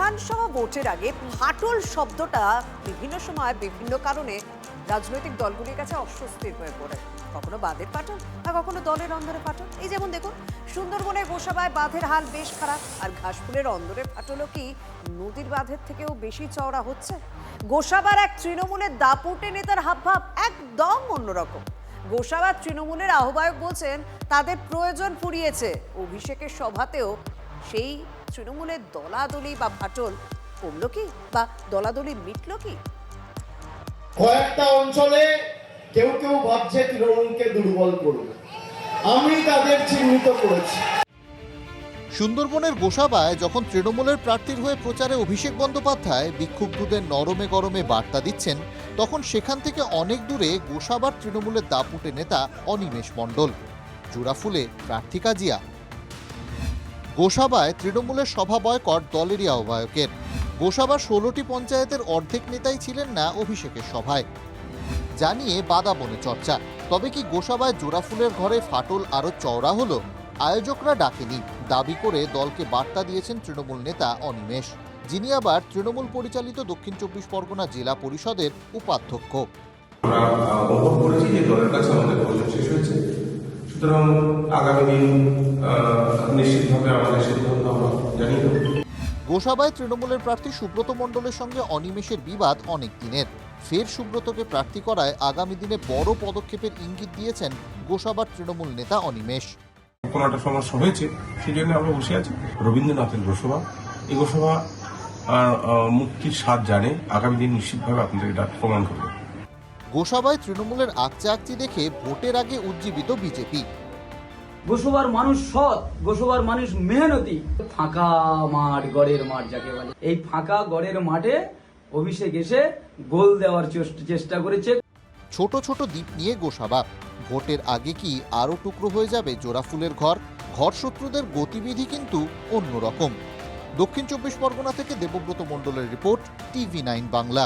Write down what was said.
বিধানসভা ভোটের আগে ফাটল শব্দটা বিভিন্ন সময় বিভিন্ন কারণে রাজনৈতিক দলগুলির কাছে অস্বস্তির হয়ে পড়ে। কখনো বাঁধের ফাটল আর কখনো দলের অন্দরে ফাটল। এই যেমন দেখুন, সুন্দরবনের গোসাবায় বাঁধের হাল বেশ খারাপ, আর ঘাসফুলের অন্দরের ফাটলও কি নদীর বাঁধের থেকেও বেশি চওড়া হচ্ছে? গোসাবার এক তৃণমূলের দাপুটে নেতার হাবভাব একদম অন্যরকম। গোসাবার তৃণমূলের আহ্বায়ক বলছেন তাদের প্রয়োজন ফুরিয়েছে। অভিষেকের সভাতেও সেই তৃণমূলের দলাদলি বা ফাটল কমলো কি, বা দলাদলি মিটলো কি? কয়েকটা অঞ্চলে কেউ কেউ ভাবছে তৃণমূলকে দুর্বল করবে, আমি তাদের চিহ্নিত করেছি। সুন্দরবনের গোসাবায় যখন তৃণমূলের প্রার্থীর হয়ে প্রচারে অভিষেক বন্দ্যোপাধ্যায় বিক্ষুব্ধদের নরমে গরমে বার্তা দিচ্ছেন, তখন সেখান থেকে অনেক দূরে গোসাবার তৃণমূলের দাপুটে নেতা অনিমেষ মণ্ডল। জোড়াফুলে প্রার্থী কাজিয়া। গোসাবায় তৃণমূলের সভা বয়কট দলেরই আহ্বায়কের। গোসাবার 16টি পঞ্চায়েতের অর্ধেক নেতাই ছিলেন না অভিষেকের সভায়, জানিয়ে বাদা বনে চর্চা। তবে কি গোসাবায় জোড়াফুলের ঘরে ফাটল আরো চওড়া হলো? আয়োজকরা ডাকেনি দাবি করে দলকে বার্তা দিয়েছেন তৃণমূল নেতা অনিমেষ, যিনি আবার তৃণমূল পরিচালিত দক্ষিণ 24 পরগনা জেলা পরিষদের উপাধ্যক্ষ। আমরা অনুভব করেছি যে দলের কাছে আমাদের প্রয়োজন শেষ হয়েছে, সুতরাং আগামী দিন নিশ্চিতভাবে আমাদের সিদ্ধান্ত আমরা জানিয়ে দেব। গোসাবায় তৃণমূলের প্রার্থী সুব্রত মণ্ডলের সঙ্গে অনিমেষের বিবাদ অনেক দিনের। ফের সুব্রতকে প্রার্থী করায় আগামী দিনে বড় পদক্ষেপের ইঙ্গিত দিয়েছেন গোসাবার তৃণমূল নেতা অনিমেষ। কোনো একটা সমস্যা হয়েছে, সেই জন্য আমরা বসে আছি। রবীন্দ্রনাথের গোসভা, এই গোসভা মুক্তির স্বাদ জানে, আগামী দিন নিশ্চিতভাবে আপনাদের এটা প্রমাণ করবে। গোসাবায় তৃণমূলের আকচি দেখে ভোটের আগে উজ্জীবিত বিজেপি। গোসবার মানুষ সৎ, গোসবার মানুষ মেহনতি। ফাঁকা মাঠ, গড়ের মাঠ যাকে বলে, এই ফাঁকা গড়ের মাঠে অভিষেক এসে গোল দেওয়ার চেষ্টা করেছে। ছোট ছোট দ্বীপ নিয়ে গোসাবা। ভোটের আগে কি আরো টুকরো হয়ে যাবে জোড়াফুলের ঘর? ঘরশত্রুদের গতিবিধি কিন্তু অন্যরকম। দক্ষিণ 24 পরগনা থেকে দেবব্রত মণ্ডলের রিপোর্ট, TV9 বাংলা।